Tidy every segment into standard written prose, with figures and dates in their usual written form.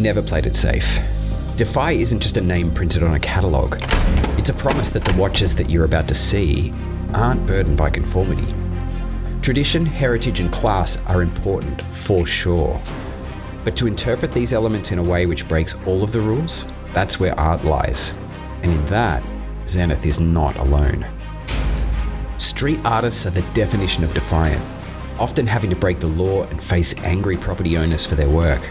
never played it safe. Defy isn't just a name printed on a catalogue. It's a promise that the watches that you're about to see aren't burdened by conformity. Tradition, heritage, and class are important, for sure. But to interpret these elements in a way which breaks all of the rules, that's where art lies. And in that, Zenith is not alone. Street artists are the definition of defiant, often having to break the law and face angry property owners for their work.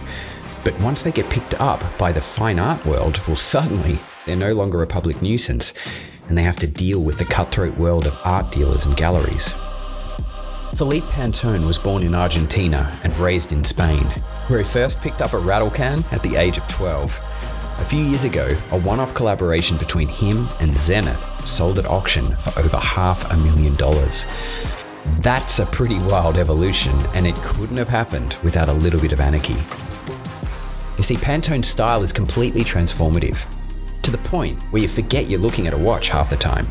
But once they get picked up by the fine art world, well, suddenly they're no longer a public nuisance, and they have to deal with the cutthroat world of art dealers and galleries. Felipe Pantone was born in Argentina and raised in Spain, where he first picked up a rattle can at the age of 12. A few years ago, a one-off collaboration between him and Zenith sold at auction for over $500,000. That's a pretty wild evolution, and it couldn't have happened without a little bit of anarchy. You see, Pantone's style is completely transformative, to the point where you forget you're looking at a watch half the time.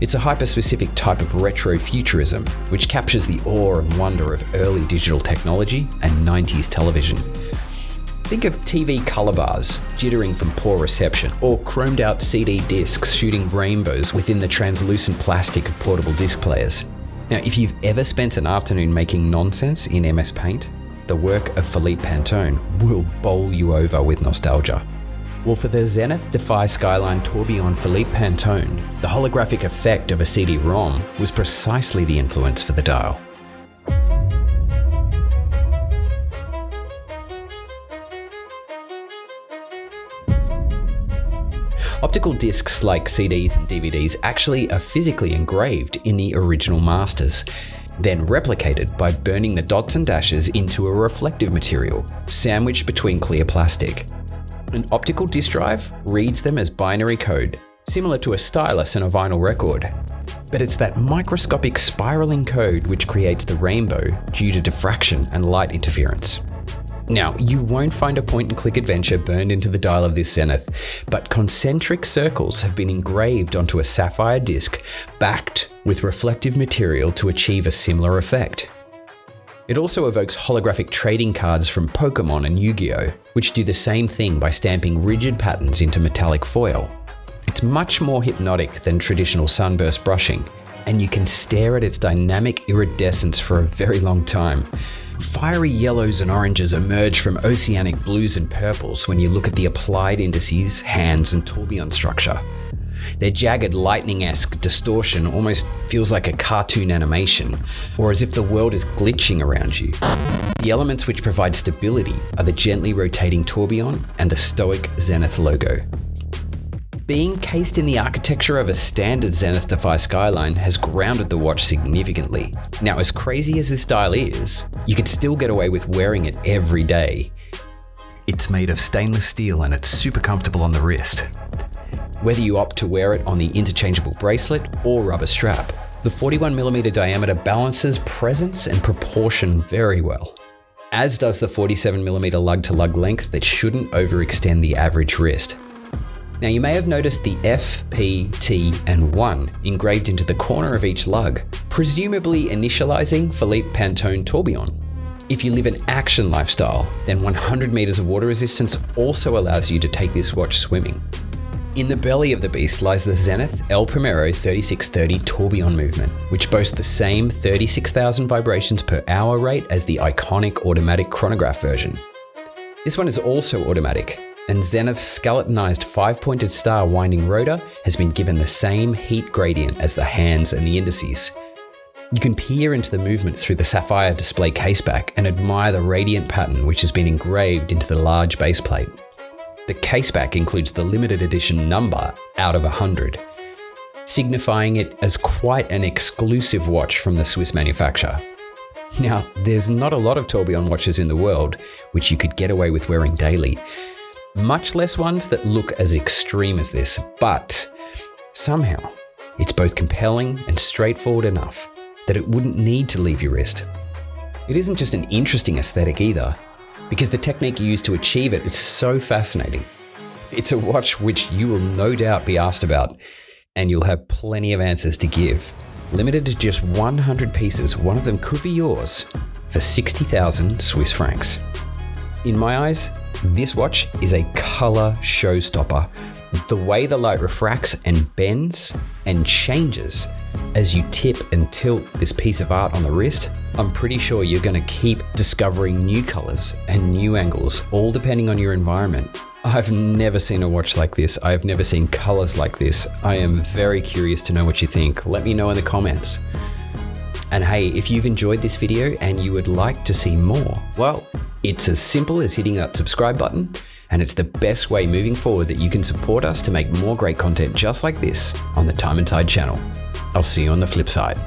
It's a hyper-specific type of retro-futurism, which captures the awe and wonder of early digital technology and 90s television. Think of TV color bars jittering from poor reception, or chromed out CD discs shooting rainbows within the translucent plastic of portable disc players. Now, if you've ever spent an afternoon making nonsense in MS Paint, the work of Felipe Pantone will bowl you over with nostalgia. Well, for the Zenith, Defy, Skyline, Tourbillon, Felipe Pantone, the holographic effect of a CD-ROM was precisely the influence for the dial. Optical discs like CDs and DVDs actually are physically engraved in the original masters, then replicated by burning the dots and dashes into a reflective material, sandwiched between clear plastic. An optical disc drive reads them as binary code, similar to a stylus and a vinyl record. But it's that microscopic spiraling code which creates the rainbow due to diffraction and light interference. Now, you won't find a point-and-click adventure burned into the dial of this Zenith, but concentric circles have been engraved onto a sapphire disc, backed with reflective material to achieve a similar effect. It also evokes holographic trading cards from Pokemon and Yu-Gi-Oh!, which do the same thing by stamping rigid patterns into metallic foil. It's much more hypnotic than traditional sunburst brushing, and you can stare at its dynamic iridescence for a very long time. Fiery yellows and oranges emerge from oceanic blues and purples when you look at the applied indices, hands, and tourbillon structure. Their jagged lightning-esque distortion almost feels like a cartoon animation, or as if the world is glitching around you. The elements which provide stability are the gently rotating tourbillon and the stoic Zenith logo. Being cased in the architecture of a standard Zenith Defy Skyline has grounded the watch significantly. Now, as crazy as this dial is, you could still get away with wearing it every day. It's made of stainless steel and it's super comfortable on the wrist. Whether you opt to wear it on the interchangeable bracelet or rubber strap, the 41mm diameter balances presence and proportion very well, as does the 47mm lug-to-lug length that shouldn't overextend the average wrist. Now, you may have noticed the F, P, T, and 1 engraved into the corner of each lug, presumably initializing Felipe Pantone Tourbillon. If you live an action lifestyle, then 100 meters of water resistance also allows you to take this watch swimming. In the belly of the beast lies the Zenith El Primero 3630 Tourbillon movement, which boasts the same 36,000 vibrations per hour rate as the iconic automatic chronograph version. This one is also automatic, and Zenith's skeletonized 5-pointed star winding rotor has been given the same heat gradient as the hands and the indices. You can peer into the movement through the sapphire display caseback and admire the radiant pattern which has been engraved into the large base plate. The caseback includes the limited edition number out of 100, signifying it as quite an exclusive watch from the Swiss manufacturer. Now, there's not a lot of tourbillon watches in the world which you could get away with wearing daily, much less ones that look as extreme as this, but somehow it's both compelling and straightforward enough that it wouldn't need to leave your wrist. It isn't just an interesting aesthetic either, because the technique used to achieve it is so fascinating. It's a watch which you will no doubt be asked about, and you'll have plenty of answers to give. Limited to just 100 pieces, one of them could be yours for 60,000 Swiss francs. In my eyes, This watch is a color showstopper. The way the light refracts and bends and changes as you tip and tilt this piece of art on the wrist, I'm pretty sure you're going to keep discovering new colors and new angles, all depending on your environment. I've never seen a watch like this. I've never seen colors like this. I am very curious to know what you think. Let me know in the comments. And hey, if you've enjoyed this video and you would like to see more, well, it's as simple as hitting that subscribe button, and it's the best way moving forward that you can support us to make more great content just like this on the Time+Tide channel. I'll see you on the flip side.